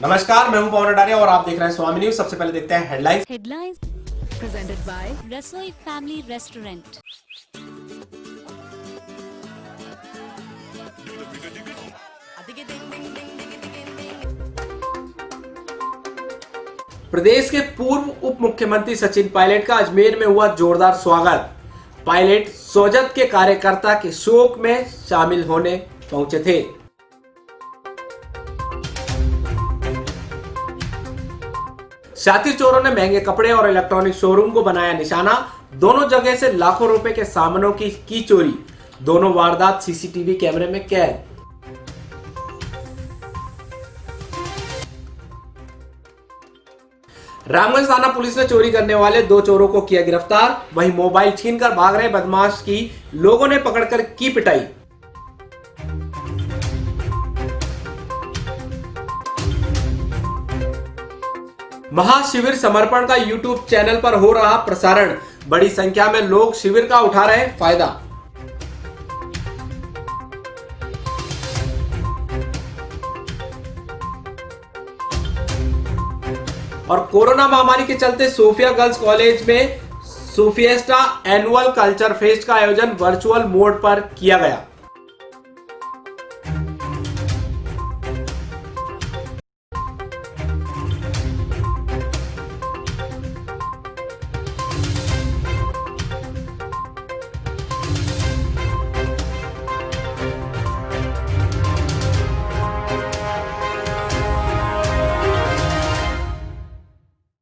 नमस्कार, मैं हूं पवन अडारिया और आप देख रहे हैं स्वामी न्यूज। सबसे पहले देखते हैं हेडलाइंस प्रेजेंटेड बाय रसोई फैमिली रेस्टोरेंट। प्रदेश के पूर्व उप मुख्यमंत्री सचिन पायलट का अजमेर में हुआ जोरदार स्वागत। पायलट सोजत के कार्यकर्ता के शोक में शामिल होने पहुंचे थे। शातिर चोरों ने महंगे कपड़े और इलेक्ट्रॉनिक शोरूम को बनाया निशाना। दोनों जगह से लाखों रुपए के सामानों की चोरी। दोनों वारदात सीसीटीवी कैमरे में कैद। रामगंज थाना पुलिस ने चोरी करने वाले 2 चोरों को किया गिरफ्तार। वहीं मोबाइल छीनकर भाग रहे बदमाश की लोगों ने पकड़कर की पिटाई। महाशिविर समर्पण का यूट्यूब चैनल पर हो रहा प्रसारण। बड़ी संख्या में लोग शिविर का उठा रहे फायदा। और कोरोना महामारी के चलते सोफिया गर्ल्स कॉलेज में सोफिएस्टा एनुअल कल्चर फेस्ट का आयोजन वर्चुअल मोड पर किया गया।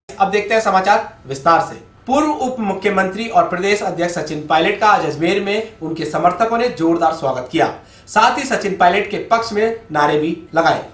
अब देखते हैं समाचार विस्तार से। पूर्व उप मुख्यमंत्री और प्रदेश अध्यक्ष सचिन पायलट का आज अजमेर में उनके समर्थकों ने जोरदार स्वागत किया। साथ ही सचिन पायलट के पक्ष में नारे भी लगाए।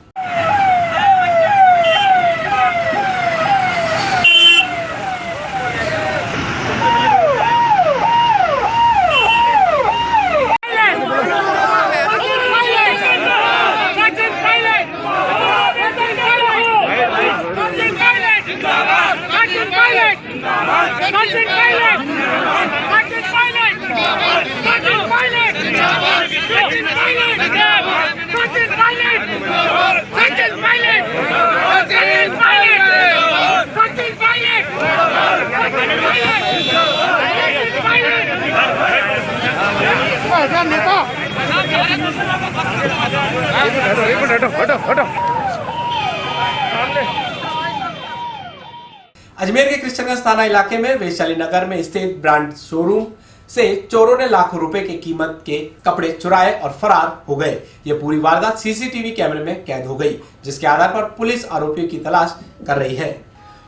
अजमेर के कृष्णगंज थाना इलाके में वैशाली नगर में स्थित ब्रांड शोरूम से चोरों ने लाखों रुपए की कीमत के कपड़े चुराए और फरार हो गए। ये पूरी वारदात सीसीटीवी कैमरे में कैद हो गई, जिसके आधार पर पुलिस आरोपियों की तलाश कर रही है।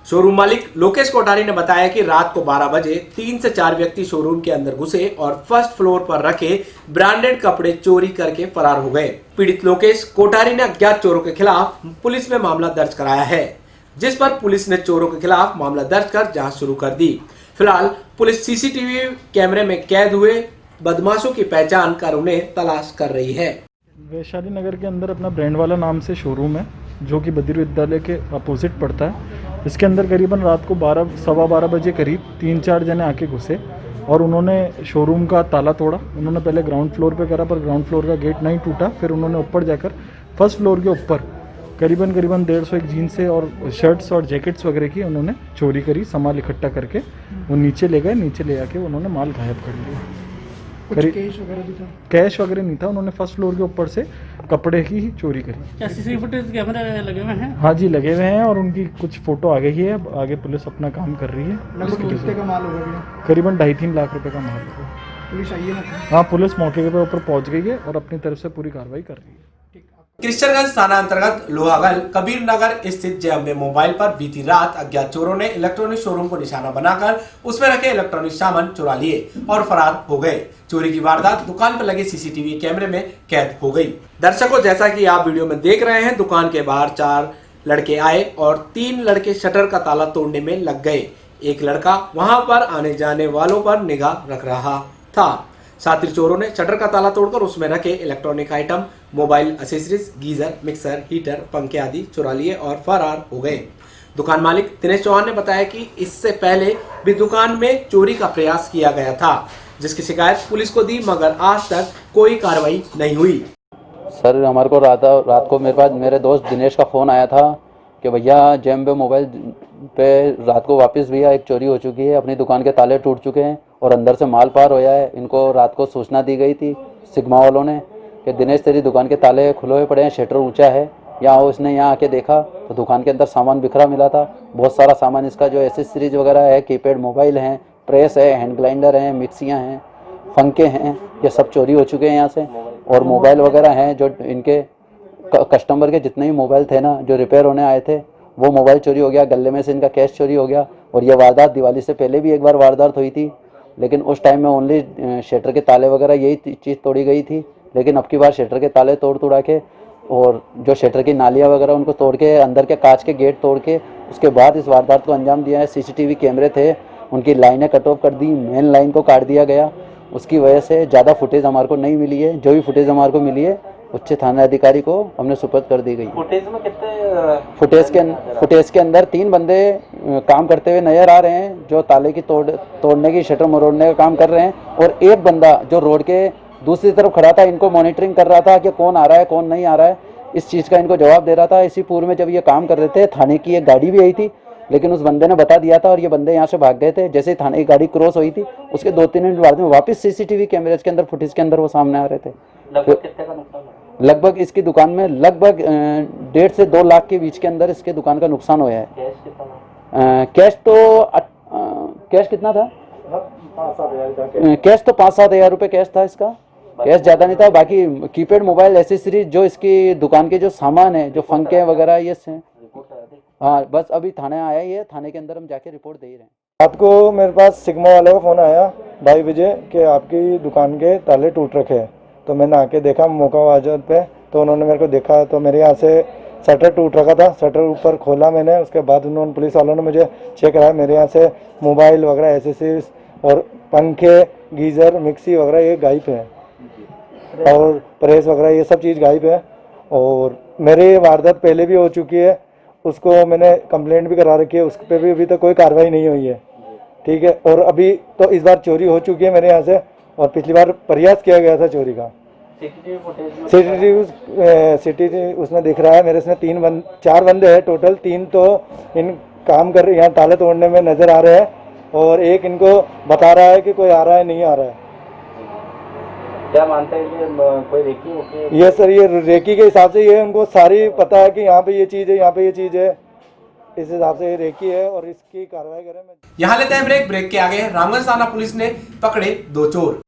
शोरूम मालिक लोकेश कोठारी ने बताया कि रात को 12 बजे 3 से 4 व्यक्ति शोरूम के अंदर घुसे और फर्स्ट फ्लोर पर रखे ब्रांडेड कपड़े चोरी करके फरार हो गए। पीड़ित लोकेश कोठारी ने अज्ञात चोरों के खिलाफ पुलिस में मामला दर्ज कराया है, जिस पर पुलिस ने चोरों के खिलाफ मामला दर्ज कर जांच शुरू कर दी। फिलहाल पुलिस सीसीटीवी कैमरे में कैद हुए बदमाशों की पहचान कर उन्हें तलाश कर रही है। वैशाली नगर के अंदर अपना ब्रांड वाला नाम से शोरूम है, जो कि बद्री विद्यालय के अपोजिट पड़ता है। इसके अंदर करीबन रात को 12-12:15 बजे करीब 3-4 जने आके घुसे और उन्होंने शोरूम का ताला तोड़ा। उन्होंने पहले ग्राउंड फ्लोर पे करा, पर ग्राउंड फ्लोर का गेट नहीं टूटा। फिर उन्होंने ऊपर जाकर फर्स्ट फ्लोर के ऊपर करीबन 150 जीन्स और शर्ट्स और जैकेट्स वगैरह की उन्होंने चोरी करी। सामान इकट्ठा करके वो नीचे ले गए। नीचे ले आके उन्होंने माल गायब कर लिया। कैश वगैरह भी था? कैश वगैरह नहीं था। उन्होंने फर्स्ट फ्लोर के ऊपर से कपड़े की ही चोरी करी। क्या सीसीटीवी फुटेज कैमरे लगे हुए हैं? हाँ जी, लगे हुए हैं और उनकी कुछ फोटो आ गई है। आगे पुलिस अपना काम कर रही है। कितने का माल होगा? करीबन 2.5-3 लाख रुपए का माल होगा। पुलिस आई है ना? हाँ, पुलिस मौके के ऊपर पहुंच गई है और अपनी तरफ से पूरी कार्रवाई कर रही है। कृष्णगंज थाना अंतर्गत लोहागल कबीर नगर स्थित जय अम्बे मोबाइल पर बीती रात अज्ञात चोरों ने इलेक्ट्रॉनिक शोरूम को निशाना बनाकर उसमें रखे इलेक्ट्रॉनिक सामान चुरा लिए और फरार हो गए। चोरी की वारदात दुकान पर लगे सीसीटीवी कैमरे में कैद हो गई। दर्शकों, जैसा कि आप वीडियो में देख रहे हैं, दुकान के बाहर 4 लड़के आए और 3 लड़के शटर का ताला तोड़ने में लग गए। एक लड़का वहां पर आने जाने वालों पर निगाह रख रहा था। शातिर चोरों ने शटर का ताला तोड़कर उसमें रखे electronic item, mobile accessories, geyser, mixer, heater, पंखे आदि चुरा लिए और फरार हो गए। दुकान मालिक दिनेश चौहान ने बताया कि इससे पहले भी दुकान में चोरी का प्रयास किया गया था, जिसकी शिकायत पुलिस को दी, मगर आज तक कोई कार्रवाई नहीं हुई। सर, हमारे को रात को मेरे पास मेरे दोस्त दिनेश का फ़ोन आया था कि भैया जेएमबी मोबाइल पे रात को वापस भैया एक चोरी हो चुकी है, अपनी दुकान के ताले टूट चुके हैं और अंदर से माल पार होया है। इनको रात को सूचना दी गई थी सिग्मा वालों ने कि दिनेश तेरी दुकान के ताले खुले हुए पड़े हैं, शटर ऊंचा है। यहाँ उसने यहाँ आके देखा तो दुकान के अंदर सामान बिखरा मिला था, बहुत सारा सामान इसका जो एसेसरीज वगैरह है, कीपैड मोबाइल हैं, प्रेस है, हैंड ग्राइंडर हैं, मिक्सियाँ हैं, पंखे हैं, ये सब चोरी हो चुके हैं यहाँ से। और मोबाइल वगैरह हैं जो इनके कस्टमर के जितने भी मोबाइल थे ना जो रिपेयर होने आए थे वो मोबाइल चोरी हो गया, गले में से इनका कैश चोरी हो गया। और ये वारदात दिवाली से पहले भी एक बार वारदात हुई थी, लेकिन उस टाइम में ओनली शटर के ताले वगैरह यही चीज़ तोड़ी गई थी। लेकिन अब की बार शटर के ताले तोड़ा के और जो शटर की नालियाँ वगैरह उनको तोड़ के अंदर के कांच के गेट तोड़ के उसके बाद इस वारदात को अंजाम दिया है। सीसीटीवी कैमरे थे, उनकी लाइनें कट ऑफ कर दी, मेन लाइन को काट दिया गया। उसकी वजह से ज़्यादा फुटेज हमारे को नहीं मिली है। जो भी फुटेज हमारे को मिली है उच्च थाना अधिकारी को हमने सुपुर्द कर दी गई। फुटेज में कितने फुटेज के अंदर 3 बंदे काम करते हुए नजर आ रहे हैं जो ताले की तोड़ने की, शटर मरोड़ने का काम कर रहे हैं। और एक बंदा जो रोड के दूसरी तरफ खड़ा था, इनको मॉनिटरिंग कर रहा था कि कौन आ रहा है कौन नहीं आ रहा है, इस चीज़ का इनको जवाब दे रहा था। इसी पूर्व में जब ये काम कर रहे थे थाने की एक गाड़ी भी आई थी, लेकिन उस बंदे ने बता दिया था और ये बंदे यहाँ से भाग गए थे। जैसे ही थाने की गाड़ी क्रॉस हुई थी उसके 2-3 मिनट बाद में वापस सीसीटीवी कैमरेज के अंदर, फुटेज के अंदर वो सामने आ रहे थे। लगभग कितने का नुकसान हुआ? लगभग इसकी दुकान में लगभग 1.5 से 2 लाख के बीच के अंदर इसके दुकान का नुकसान हुआ है। कैश कितना? कैश कितना था? कैश तो 5-7 हज़ार रुपये कैश था इसका। कैश ज़्यादा नहीं था। बाकी कीपैड मोबाइल एसेसरीज जो इसकी दुकान के जो सामान है, जो फंके वगैरह ये से, हाँ बस अभी थाने आया ही है, थाने के अंदर हम जाके रिपोर्ट दे ही रहे हैं। रात को मेरे पास सिग्मा वाले का फ़ोन आया 2:30 बजे कि आपकी दुकान के ताले टूट रखे हैं। तो मैंने आके देखा मौका वाजत पे, तो उन्होंने मेरे को देखा तो मेरे यहाँ से शटर टूट रखा था। शटर ऊपर खोला मैंने, उसके बाद उन्होंने पुलिस वालों ने मुझे चेक कराया। मेरे यहाँ से मोबाइल वगैरह एसेसरीज और पंखे, गीज़र, मिक्सी वगैरह ये गायब है और प्रेस वगैरह ये सब चीज़ गायब है। और मेरी वारदात पहले भी हो चुकी है, उसको मैंने कंप्लेंट भी करा रखी है, उस पर भी अभी तक कोई कार्रवाई नहीं हुई है। ठीक है। और अभी तो इस बार चोरी हो चुकी है मेरे यहाँ से, और पिछली बार प्रयास किया गया था चोरी का। सीसीटीवी उसमें दिख रहा है मेरे इसमें 4 बंदे हैं टोटल। 3 तो इन काम कर रहे, यहाँ ताले तोड़ने में नज़र आ रहे हैं और एक इनको बता रहा है कि कोई आ रहा है नहीं आ रहा है। क्या मानते हैं कि कोई रेकी होती? ये सर, ये रेकी के हिसाब से ये उनको सारी पता है कि यहाँ पे ये चीज़ है, यहाँ पे ये चीज़ है, इस हिसाब से ये रेकी है और इसकी कार्रवाई करें। यहाँ लेते हैं ब्रेक के आगे रामगंज थाना पुलिस ने पकड़े 2 चोर।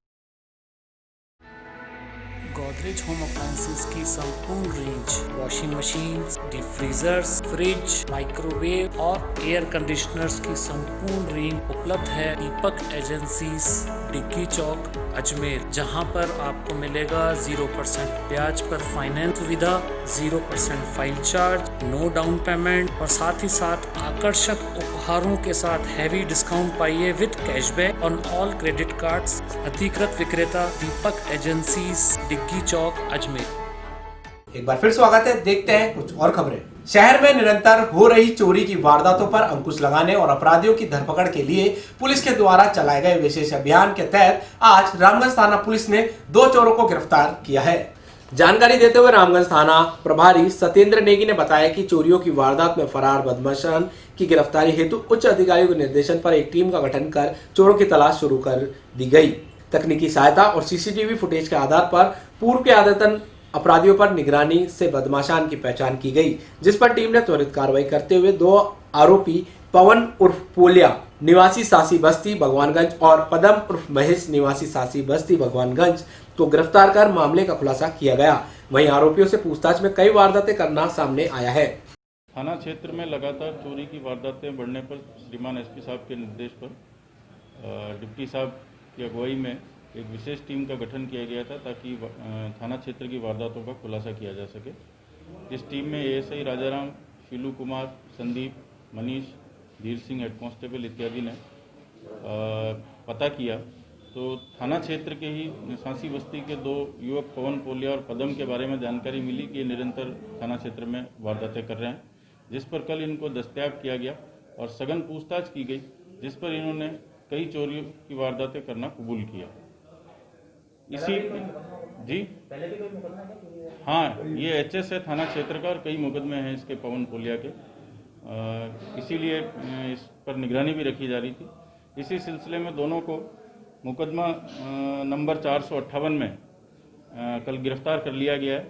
गोदरेज होम अप्लायंसेज की संपूर्ण range, washing machine, deep freezers, fridge, microwave और एयर कंडीशनर्स की संपूर्ण रेंज उपलब्ध है दीपक एजेंसीज, डिग्गी चौक, अजमेर, जहां पर आपको मिलेगा 0% ब्याज पर फाइनेंस सुविधा, 0% file charge, no down payment और साथ ही साथ आकर्षक उपहारों के साथ हैवी डिस्काउंट पाइए with cashback on all credit cards. अधिकृत विक्रेता दीपक एजेंसीज, डिग्गी चौक, अजमेर। एक बार फिर स्वागत है, देखते हैं कुछ और खबरें। शहर में निरंतर हो रही चोरी की वारदातों पर अंकुश लगाने और अपराधियों की धरपकड़ के लिए पुलिस के द्वारा चलाए गए विशेष अभियान के तहत आज रामगंज थाना पुलिस ने 2 चोरों को गिरफ्तार किया है। जानकारी देते हुए रामगंज थाना प्रभारी सत्येंद्र नेगी ने बताया कि चोरियों की वारदात में फरार बदमाशन की गिरफ्तारी हेतु उच्च अधिकारियों के निर्देशन पर एक टीम का गठन कर चोरों की तलाश शुरू कर दी गई। तकनीकी सहायता और सीसीटीवी फुटेज के आधार पर पूर्व के आदतन अपराधियों पर निगरानी से बदमाशान की पहचान की गई, जिस पर टीम ने त्वरित कार्रवाई करते हुए 2 आरोपी पवन उर्फ पोलिया निवासी सासी बस्ती भगवानगंज और पदम उर्फ महेश निवासी सासी बस्ती भगवानगंज को गिरफ्तार कर मामले का खुलासा किया गया। वहीं आरोपियों से पूछताछ में कई वारदातें करना सामने आया है। थाना क्षेत्र में लगातार चोरी की वारदातें बढ़ने पर श्रीमान एसपी साहब के निर्देश पर डिप्टी साहब की अगुवाई में एक विशेष टीम का गठन किया गया था ताकि थाना क्षेत्र की वारदातों का खुलासा किया जा सके। इस टीम में एएसआई राजाराम, शीलू कुमार, संदीप, मनीष, धीर सिंह हेड कांस्टेबल इत्यादि ने पता किया तो थाना क्षेत्र के ही सासी बस्ती के 2 युवक पवन पोलिया और पदम के बारे में जानकारी मिली कि ये निरंतर थाना क्षेत्र में वारदातें कर रहे हैं, जिस पर कल इनको दस्तयाब किया गया और सघन पूछताछ की गई, जिस पर इन्होंने कई चोरियों की वारदातें करना कबूल किया। इसी जी पहले भी कोई मुकदमा है? हाँ, ये एचएस है थाना क्षेत्र का और कई मुकदमे हैं इसके पवन पोलिया के। इसीलिए इस पर निगरानी भी रखी जा रही थी। इसी सिलसिले में दोनों को मुकदमा नंबर 458 में कल गिरफ्तार कर लिया गया है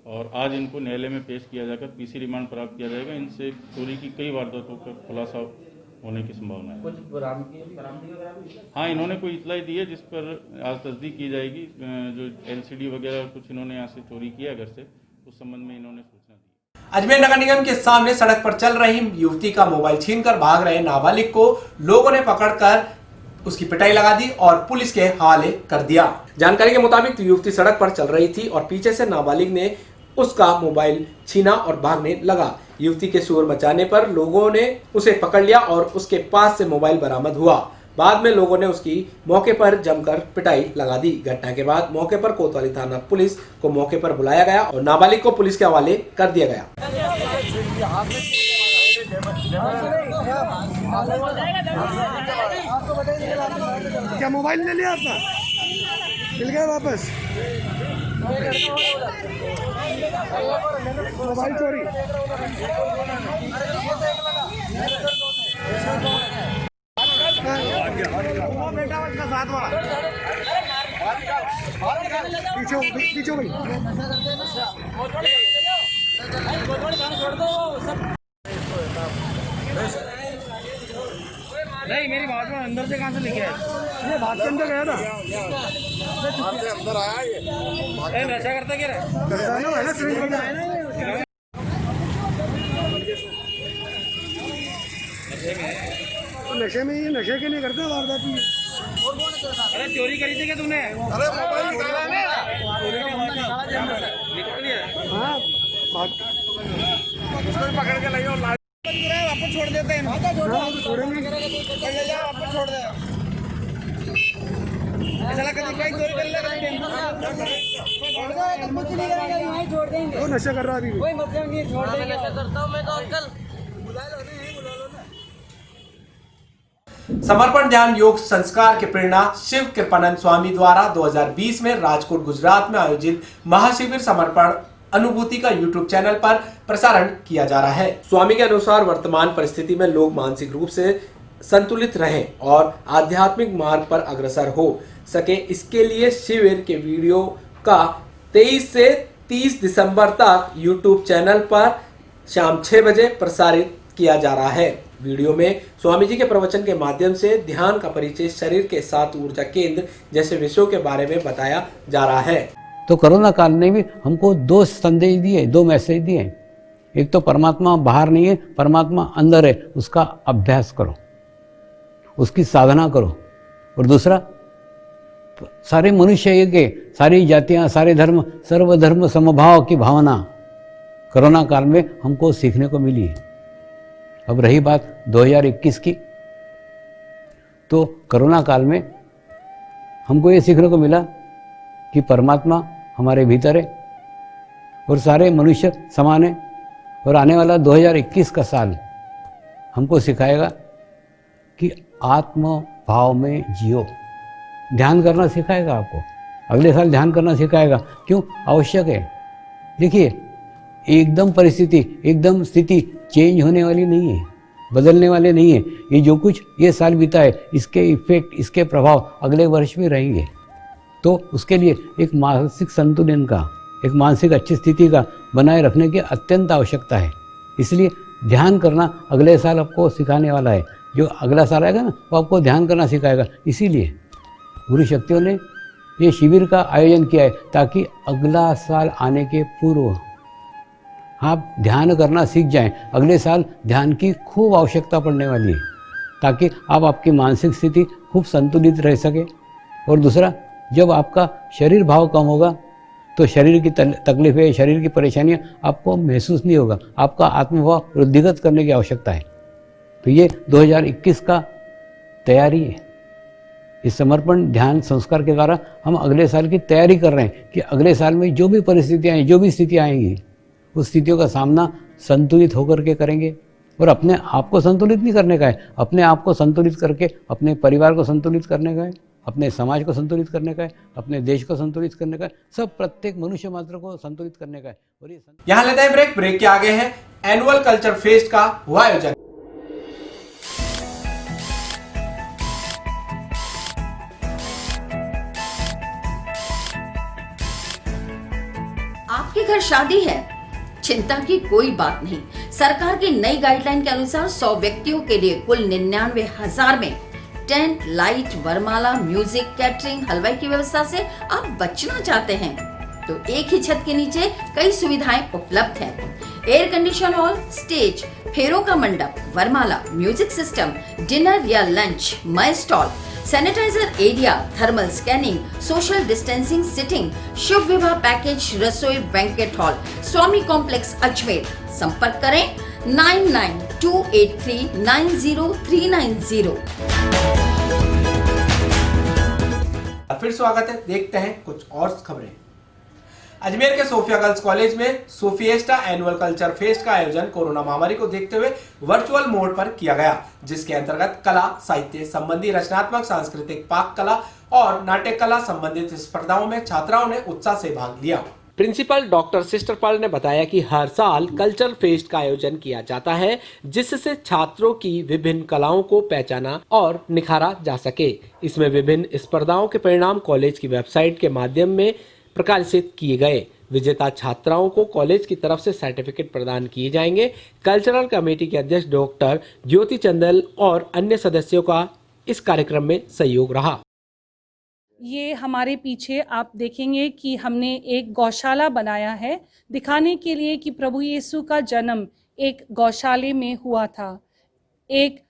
और आज इनको न्यायालय में पेश किया जाकर पीसी रिमांड प्राप्त किया जाएगा। इनसे चोरी की कई वारदातों का खुलासा होने की संभावना है। कुछ बरामदगी? हाँ, इन्होंने कोई इतलाई दी है जिस पर आज तस्दीक की जाएगी। जो LCD वगैरह कुछ इन्होंने यहाँ से चोरी किया घर से, उस संबंध में इन्होंने सूचना दी। अजमेर नगर निगम के सामने सड़क पर चल रही युवती का मोबाइल छीनकर भाग रहे नाबालिग को लोगों ने पकड़कर उसकी पिटाई लगा दी और पुलिस के हवाले कर दिया। जानकारी के मुताबिक युवती सड़क पर चल रही थी और पीछे से नाबालिग ने उसका मोबाइल छीना और भागने लगा। युवती के शोर मचाने पर लोगों ने उसे पकड़ लिया और उसके पास से मोबाइल बरामद हुआ। बाद में लोगों ने उसकी मौके पर जमकर पिटाई लगा दी। घटना के बाद मौके पर कोतवाली थाना पुलिस को मौके पर बुलाया गया और नाबालिग को पुलिस के हवाले कर दिया गया। क्या मोबाइल ले लिया आपका? मिल गया वापस? मोबाइल चोरी? बेटा उसका साथ वाला पीछे भाई नहीं, मेरी बात में अंदर से कहाँ से लेके आया? ये बात के अंदर गया था। अंदर आया ये नशा करता क्या है? नशे में ये नशे के लिए करते हैं वारदात। अरे चोरी करी थी क्या तूने? अरे मोबाइल निकाला हाँ, उसको भी पकड़ के लगे और वापस छोड़ देते हैं। वापस छोड़ दे। वो नशा कर रहा है अभी। समर्पण ध्यान योग संस्कार के प्रेरणा शिव कृपानंद स्वामी द्वारा 2020 में राजकोट गुजरात में आयोजित महाशिविर समर्पण अनुभूति का YouTube चैनल पर प्रसारण किया जा रहा है। स्वामी के अनुसार वर्तमान परिस्थिति में लोग मानसिक रूप से संतुलित रहें और आध्यात्मिक मार्ग पर अग्रसर हो सके, इसके लिए शिविर के वीडियो का 23 से 30 दिसंबर तक YouTube चैनल पर शाम 6 बजे प्रसारित किया जा रहा है। वीडियो में स्वामी जी के प्रवचन के माध्यम से ध्यान का परिचय, शरीर के 7 ऊर्जा केंद्र जैसे विषयों के बारे में बताया जा रहा है। तो कोरोना काल ने भी हमको 2 संदेश दिए, 2 मैसेज दिए। एक तो परमात्मा बाहर नहीं है, परमात्मा अंदर है, उसका अभ्यास करो, उसकी साधना करो। और दूसरा, सारे मनुष्य एक है, सारी जातियां, सारे धर्म, सर्वधर्म समभाव की भावना कोरोना काल में हमको सीखने को मिली है। अब रही बात 2021 की, तो कोरोना काल में हमको ये सीखने को मिला कि परमात्मा हमारे भीतर है और सारे मनुष्य समान है। और आने वाला 2021 का साल हमको सिखाएगा कि आत्म भाव में जियो। ध्यान करना सिखाएगा आपको, अगले साल ध्यान करना सिखाएगा। क्यों आवश्यक है? देखिए, एकदम परिस्थिति, एकदम स्थिति चेंज होने वाली नहीं है, बदलने वाले नहीं है। ये जो कुछ ये साल बीता है, इसके इफेक्ट, इसके प्रभाव अगले वर्ष भी रहेंगे। तो उसके लिए एक मानसिक संतुलन का, एक मानसिक अच्छी स्थिति का बनाए रखने की अत्यंत आवश्यकता है। इसलिए ध्यान करना अगले साल आपको सिखाने वाला है। जो अगला साल आएगा ना, वो आपको ध्यान करना सिखाएगा। इसीलिए गुरु शक्तियों ने ये शिविर का आयोजन किया है ताकि अगला साल आने के पूर्व आप ध्यान करना सीख जाएं। अगले साल ध्यान की खूब आवश्यकता पड़ने वाली है ताकि आप आपकी मानसिक स्थिति खूब संतुलित रह सके। और दूसरा, जब आपका शरीर भाव कम होगा तो शरीर की तकलीफें, शरीर की परेशानियां आपको महसूस नहीं होगा। आपका आत्मभाव वृद्धिगत करने की आवश्यकता है। तो ये 2021 का तैयारी है। इस समर्पण ध्यान संस्कार के द्वारा हम अगले साल की तैयारी कर रहे हैं कि अगले साल में जो भी परिस्थितियाँ आएंगी, जो भी स्थितियाँ आएंगी, उस स्थितियों का सामना संतुलित होकर के करेंगे। और अपने आप को संतुलित नहीं करने का है, अपने आप को संतुलित करके अपने परिवार को संतुलित करने का है, अपने समाज को संतुलित करने का है, अपने देश को संतुलित करने का है, सब प्रत्येक मनुष्य मात्र को संतुलित करने का है। और ये यहाँ लेते हैं ब्रेक के आगे है एनुअल कल्चर फेस्ट का हुआ आयोजन। आपके घर शादी है, चिंता की कोई बात नहीं। सरकार की नई गाइडलाइन के अनुसार 100 व्यक्तियों के लिए कुल 99,000 में टेंट, लाइट, वरमाला, म्यूजिक, कैटरिंग, हलवाई की व्यवस्था से आप बचना चाहते हैं तो एक ही छत के नीचे कई सुविधाएं उपलब्ध हैं। एयर कंडीशन हॉल, स्टेज, फेरों का मंडप, वरमाला, म्यूजिक सिस्टम, डिनर या lunch, my stall, sanitiser area, thermal scanning, social distancing seating, शुभ विवाह पैकेज, रसोई, banquet hall, Swami complex Ajmer. संपर्क करें 9928390390। फिर स्वागत है, देखते हैं कुछ और खबरें। अजमेर के सोफिया गर्ल्स कॉलेज में सोफिएस्टा एनुअल कल्चर फेस्ट का आयोजन कोरोना महामारी को देखते हुए वर्चुअल मोड पर किया गया, जिसके अंतर्गत कला, साहित्य संबंधी रचनात्मक, सांस्कृतिक, पाक कला और नाट्य कला संबंधित स्पर्धाओं में छात्राओं ने उत्साह से भाग लिया। प्रिंसिपल डॉक्टर सिस्टरपाल ने बताया कि हर साल कल्चर फेस्ट का आयोजन किया जाता है, जिससे छात्रों की विभिन्न कलाओं को पहचाना और निखारा जा सके। इसमें विभिन्न स्पर्धाओं के परिणाम कॉलेज की वेबसाइट के माध्यम में प्रकाशित किए गए। विजेता छात्राओं को कॉलेज की तरफ से सर्टिफिकेट प्रदान किए जाएंगे। कल्चरल कमेटी के अध्यक्ष डॉक्टर ज्योति चंदल और अन्य सदस्यों का इस कार्यक्रम में सहयोग रहा। ये हमारे पीछे आप देखेंगे कि हमने एक गौशाला बनाया है, दिखाने के लिए कि प्रभु यीशु का जन्म एक गौशाले में हुआ था। एक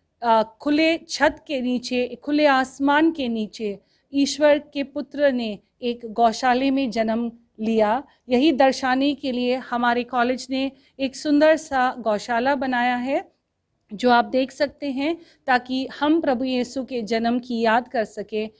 खुले छत के नीचे, खुले आसमान के नीचे ईश्वर के पुत्र ने एक गौशाले में जन्म लिया। यही दर्शाने के लिए हमारे कॉलेज ने एक सुंदर सा गौशाला बनाया है, जो आप देख सकते हैं, ताकि हम प्रभु यीशु के जन्म की याद कर सके।